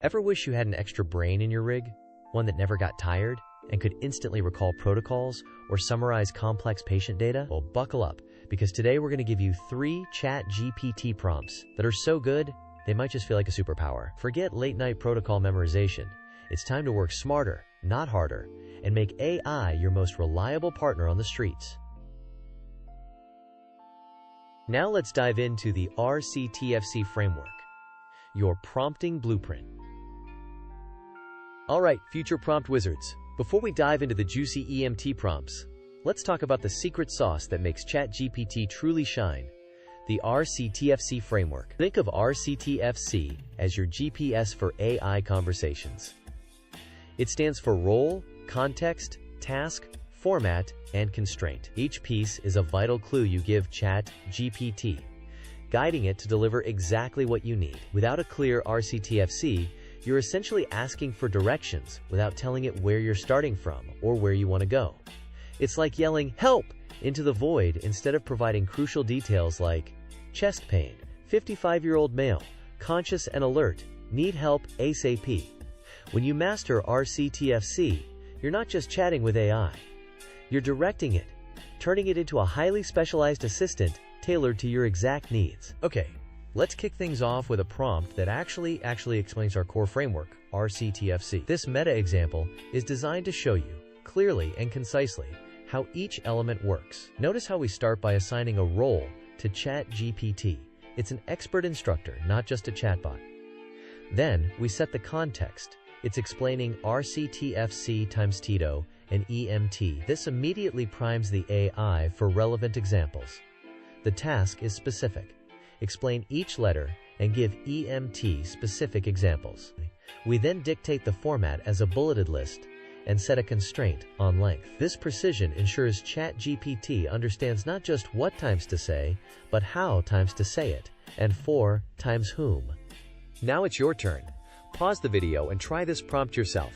Ever wish you had an extra brain in your rig? One that never got tired and could instantly recall protocols or summarize complex patient data? Well, buckle up, because today we're going to give you 3 ChatGPT prompts that are so good, they might just feel like a superpower. Forget late-night protocol memorization. It's time to work smarter, not harder, and make AI your most reliable partner on the streets. Now let's dive into the RCTFC Framework, your prompting blueprint. Alright, future prompt wizards, before we dive into the juicy EMT prompts, let's talk about the secret sauce that makes ChatGPT truly shine, the RCTFC Framework. Think of RCTFC as your GPS for AI conversations. It stands for role, context, task, format, and constraint. Each piece is a vital clue you give ChatGPT, guiding it to deliver exactly what you need. Without a clear RCTFC, you're essentially asking for directions without telling it where you're starting from or where you want to go. It's like yelling, "Help!" into the void instead of providing crucial details like chest pain, 55-year-old male, conscious and alert, need help ASAP. When you master RCTFC, you're not just chatting with AI. You're directing it, turning it into a highly specialized assistant tailored to your exact needs. Okay, let's kick things off with a prompt that actually explains our core framework, RCTFC. This meta example is designed to show you, clearly and concisely, how each element works. Notice how we start by assigning a role to ChatGPT. It's an expert instructor, not just a chatbot. Then, we set the context. It's explaining RCTFC times Tito and EMT. This immediately primes the AI for relevant examples. The task is specific. Explain each letter and give EMT specific examples. We then dictate the format as a bulleted list and set a constraint on length. This precision ensures ChatGPT understands not just what times to say, but how times to say it, and for times whom. Now it's your turn. Pause the video and try this prompt yourself.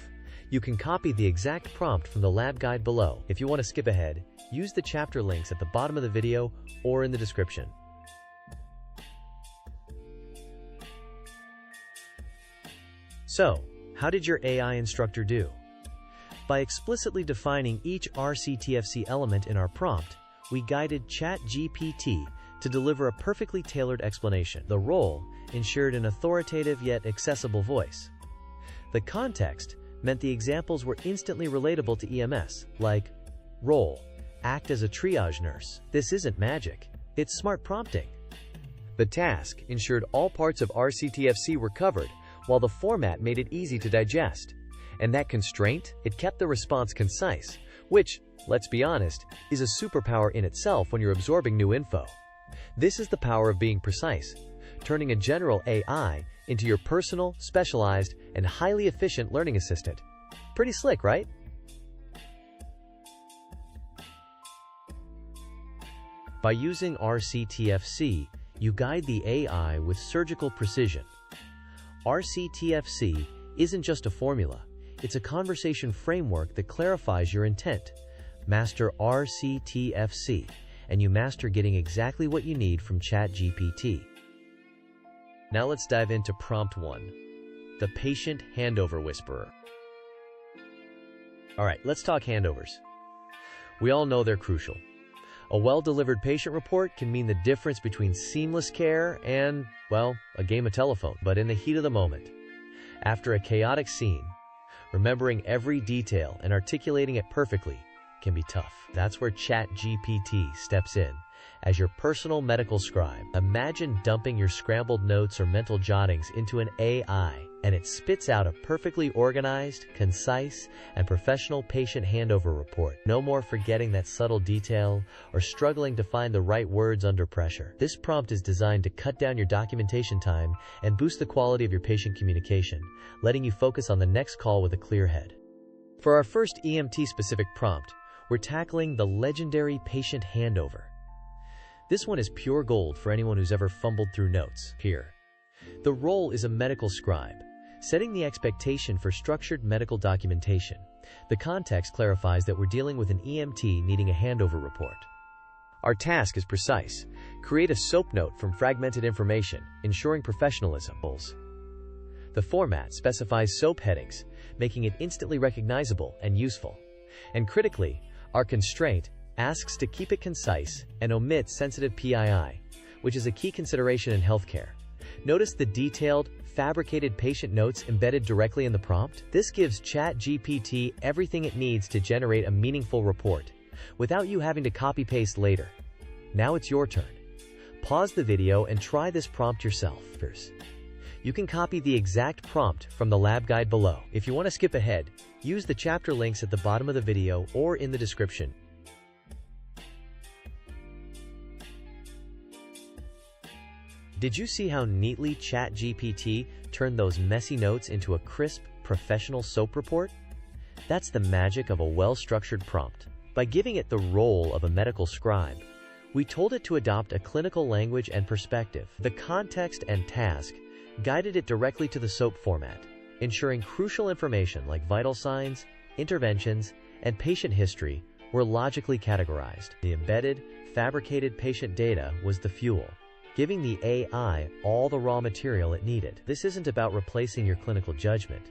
You can copy the exact prompt from the lab guide below. If you want to skip ahead, use the chapter links at the bottom of the video or in the description. So, how did your AI instructor do? By explicitly defining each RCTFC element in our prompt, we guided ChatGPT to deliver a perfectly tailored explanation. The role ensured an authoritative yet accessible voice. The context meant the examples were instantly relatable to EMS, like, role, act as a triage nurse. This isn't magic, it's smart prompting. The task ensured all parts of RCTFC were covered, while the format made it easy to digest. And that constraint, it kept the response concise, which, let's be honest, is a superpower in itself when you're absorbing new info. This is the power of being precise, turning a general AI into your personal, specialized, and highly efficient learning assistant. Pretty slick, right? By using RCTFC, you guide the AI with surgical precision. RCTFC isn't just a formula, it's a conversation framework that clarifies your intent. Master RCTFC, and you master getting exactly what you need from ChatGPT. Now let's dive into prompt 1, the Patient Handover Whisperer. Alright, let's talk handovers. We all know they're crucial. A well-delivered patient report can mean the difference between seamless care and, well, a game of telephone. But in the heat of the moment, after a chaotic scene, remembering every detail and articulating it perfectly can be tough. That's where ChatGPT steps in as your personal medical scribe. Imagine dumping your scrambled notes or mental jottings into an AI, and it spits out a perfectly organized, concise, and professional patient handover report. No more forgetting that subtle detail or struggling to find the right words under pressure. This prompt is designed to cut down your documentation time and boost the quality of your patient communication, letting you focus on the next call with a clear head. For our first EMT-specific prompt, we're tackling the legendary patient handover. This one is pure gold for anyone who's ever fumbled through notes. Here, the role is a medical scribe, setting the expectation for structured medical documentation. The context clarifies that we're dealing with an EMT needing a handover report. Our task is precise. Create a SOAP note from fragmented information, ensuring professionalism. The format specifies SOAP headings, making it instantly recognizable and useful. And critically, our constraint asks to keep it concise and omit sensitive PII, which is a key consideration in healthcare. Notice the detailed, fabricated patient notes embedded directly in the prompt? This gives ChatGPT everything it needs to generate a meaningful report, without you having to copy-paste later. Now it's your turn. Pause the video and try this prompt yourself. You can copy the exact prompt from the lab guide below. If you want to skip ahead, use the chapter links at the bottom of the video or in the description. Did you see how neatly ChatGPT turned those messy notes into a crisp, professional SOAP report? That's the magic of a well-structured prompt. By giving it the role of a medical scribe, we told it to adopt a clinical language and perspective. The context and task guided it directly to the SOAP format, ensuring crucial information like vital signs, interventions, and patient history were logically categorized. The embedded, fabricated patient data was the fuel, giving the AI all the raw material it needed. This isn't about replacing your clinical judgment.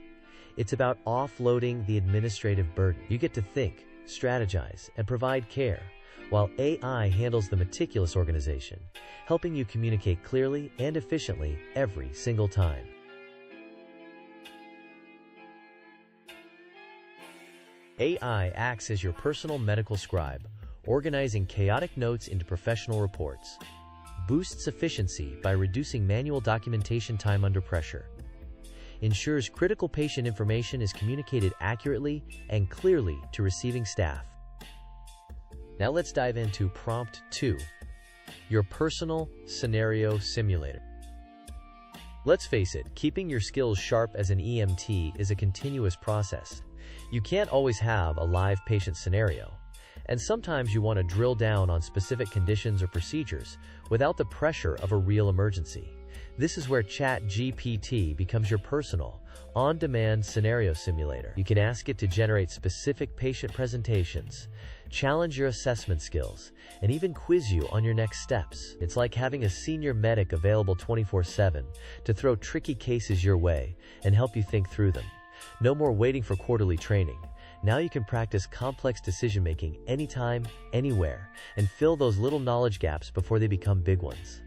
It's about offloading the administrative burden. You get to think, strategize, and provide care, while AI handles the meticulous organization, helping you communicate clearly and efficiently every single time. AI acts as your personal medical scribe, organizing chaotic notes into professional reports, boosts efficiency by reducing manual documentation time under pressure, ensures critical patient information is communicated accurately and clearly to receiving staff. Now let's dive into Prompt 2, your personal scenario simulator. Let's face it, keeping your skills sharp as an EMT is a continuous process. You can't always have a live patient scenario, and sometimes you want to drill down on specific conditions or procedures without the pressure of a real emergency. This is where ChatGPT becomes your personal, on-demand scenario simulator. You can ask it to generate specific patient presentations, challenge your assessment skills, and even quiz you on your next steps. It's like having a senior medic available 24/7 to throw tricky cases your way and help you think through them. No more waiting for quarterly training. Now you can practice complex decision-making anytime, anywhere, and fill those little knowledge gaps before they become big ones.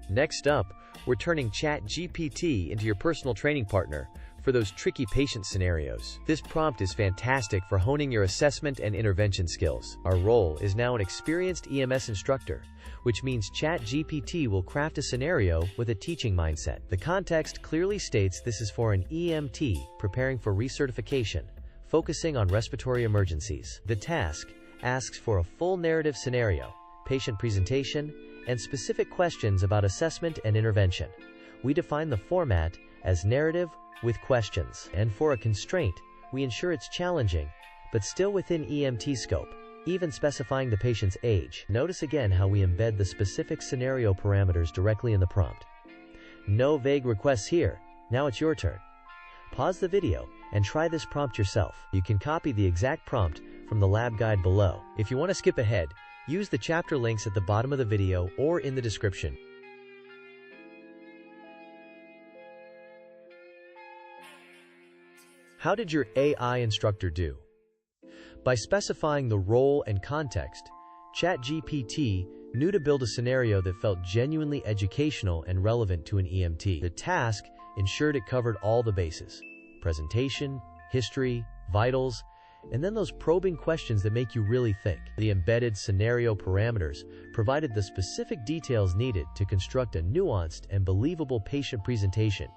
Next up, we're turning ChatGPT into your personal training partner for those tricky patient scenarios. This prompt is fantastic for honing your assessment and intervention skills. Our role is now an experienced EMS instructor, which means ChatGPT will craft a scenario with a teaching mindset. The context clearly states this is for an EMT preparing for recertification, focusing on respiratory emergencies. The task asks for a full narrative scenario, patient presentation, and specific questions about assessment and intervention. We define the format as narrative with questions, and for a constraint, we ensure it's challenging, but still within EMT scope, even specifying the patient's age. Notice again how we embed the specific scenario parameters directly in the prompt. No vague requests here. Now it's your turn. Pause the video and try this prompt yourself. You can copy the exact prompt from the lab guide below. If you want to skip ahead, use the chapter links at the bottom of the video or in the description. How did your AI instructor do? By specifying the role and context, ChatGPT knew to build a scenario that felt genuinely educational and relevant to an EMT. The task ensured it covered all the bases: presentation, history, vitals, and then those probing questions that make you really think. The embedded scenario parameters provided the specific details needed to construct a nuanced and believable patient presentation,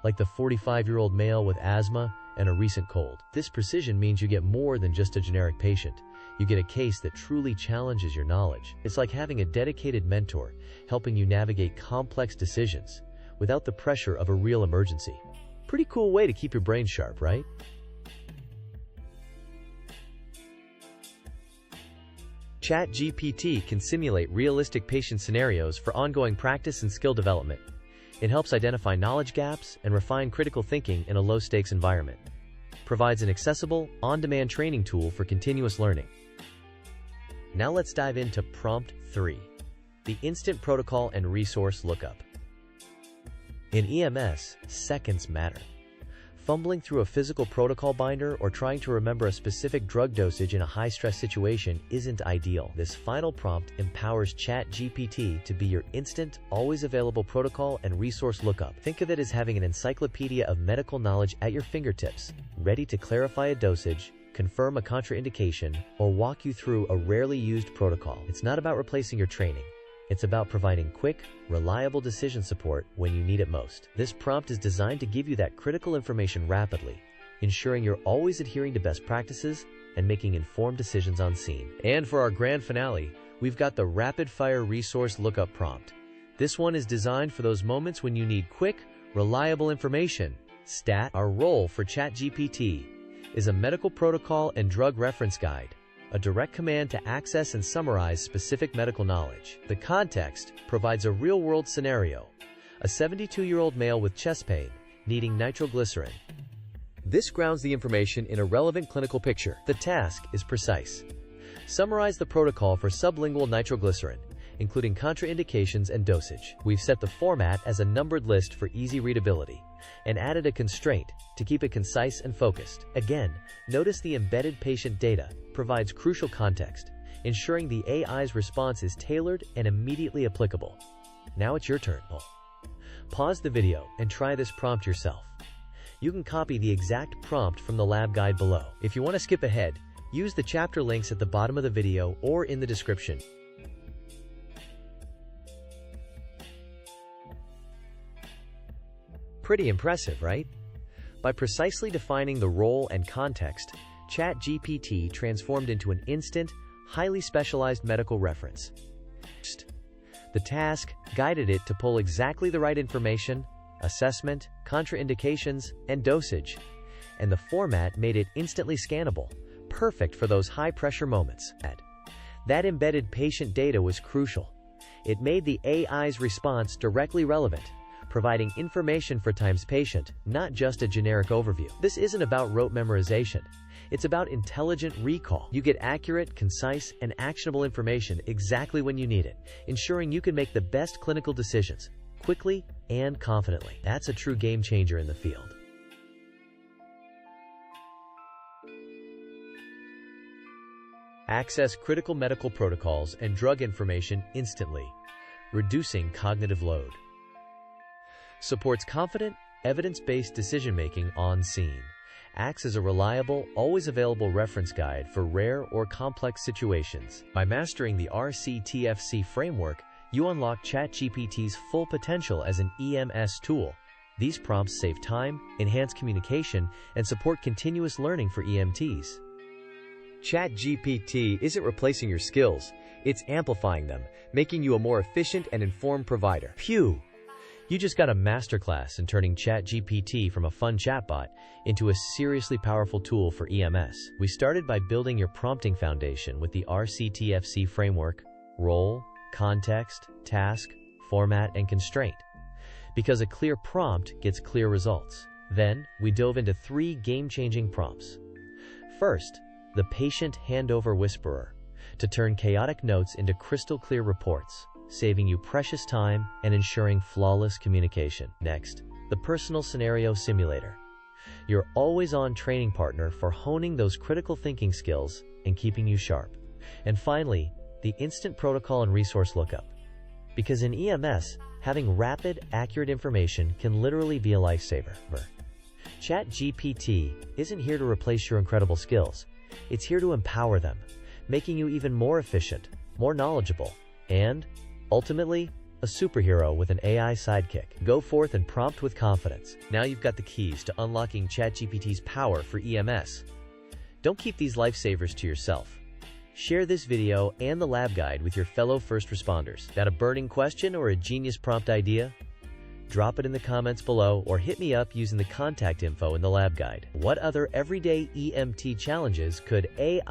like the 45-year-old male with asthma and a recent cold. This precision means you get more than just a generic patient. You get a case that truly challenges your knowledge. It's like having a dedicated mentor helping you navigate complex decisions without the pressure of a real emergency. Pretty cool way to keep your brain sharp, right? ChatGPT can simulate realistic patient scenarios for ongoing practice and skill development. It helps identify knowledge gaps and refine critical thinking in a low-stakes environment. Provides an accessible, on-demand training tool for continuous learning. Now let's dive into Prompt 3, the Instant Protocol and Resource Lookup. In EMS, seconds matter. Fumbling through a physical protocol binder or trying to remember a specific drug dosage in a high-stress situation isn't ideal. This final prompt empowers ChatGPT to be your instant, always available protocol and resource lookup. Think of it as having an encyclopedia of medical knowledge at your fingertips, ready to clarify a dosage, confirm a contraindication, or walk you through a rarely used protocol. It's not about replacing your training. It's about providing quick, reliable decision support when you need it most. This prompt is designed to give you that critical information rapidly, ensuring you're always adhering to best practices and making informed decisions on scene. And for our grand finale, we've got the rapid-fire resource lookup prompt. This one is designed for those moments when you need quick, reliable information. Our role for ChatGPT is a medical protocol and drug reference guide, a direct command to access and summarize specific medical knowledge. The context provides a real-world scenario: a 72-year-old male with chest pain needing nitroglycerin. This grounds the information in a relevant clinical picture. The task is precise. Summarize the protocol for sublingual nitroglycerin, including contraindications and dosage. We've set the format as a numbered list for easy readability and added a constraint to keep it concise and focused. Again, notice the embedded patient data provides crucial context, ensuring the AI's response is tailored and immediately applicable. Now it's your turn. Pause the video and try this prompt yourself. You can copy the exact prompt from the lab guide below. If you want to skip ahead, use the chapter links at the bottom of the video or in the description. Pretty impressive, right? By precisely defining the role and context, ChatGPT transformed into an instant, highly specialized medical reference. The task guided it to pull exactly the right information, assessment, contraindications, and dosage, and the format made it instantly scannable, perfect for those high-pressure moments. That embedded patient data was crucial. It made the AI's response directly relevant, providing information for times patient, not just a generic overview. This isn't about rote memorization. It's about intelligent recall. You get accurate, concise, and actionable information exactly when you need it, ensuring you can make the best clinical decisions, quickly and confidently. That's a true game changer in the field. Access critical medical protocols and drug information instantly, reducing cognitive load. Supports confident, evidence-based decision-making on scene. Acts as a reliable, always available reference guide for rare or complex situations. By mastering the RCTFC Framework, you unlock ChatGPT's full potential as an EMS tool. These prompts save time, enhance communication, and support continuous learning for EMTs. ChatGPT isn't replacing your skills, it's amplifying them, making you a more efficient and informed provider. Phew! You just got a masterclass in turning ChatGPT from a fun chatbot into a seriously powerful tool for EMS. We started by building your prompting foundation with the RCTFC Framework: role, context, task, format, and constraint. Because a clear prompt gets clear results. Then, we dove into 3 game-changing prompts. First, the Patient Handover Whisperer, to turn chaotic notes into crystal-clear reports, saving you precious time and ensuring flawless communication. Next, the Personal Scenario Simulator, your always-on training partner for honing those critical thinking skills and keeping you sharp. And finally, the Instant Protocol and Resource Lookup. Because in EMS, having rapid, accurate information can literally be a lifesaver. ChatGPT isn't here to replace your incredible skills. It's here to empower them, making you even more efficient, more knowledgeable, and ultimately, a superhero with an AI sidekick. Go forth and prompt with confidence. Now you've got the keys to unlocking ChatGPT's power for EMS. Don't keep these lifesavers to yourself. Share this video and the lab guide with your fellow first responders. Got a burning question or a genius prompt idea? Drop it in the comments below or hit me up using the contact info in the lab guide. What other everyday EMT challenges could AI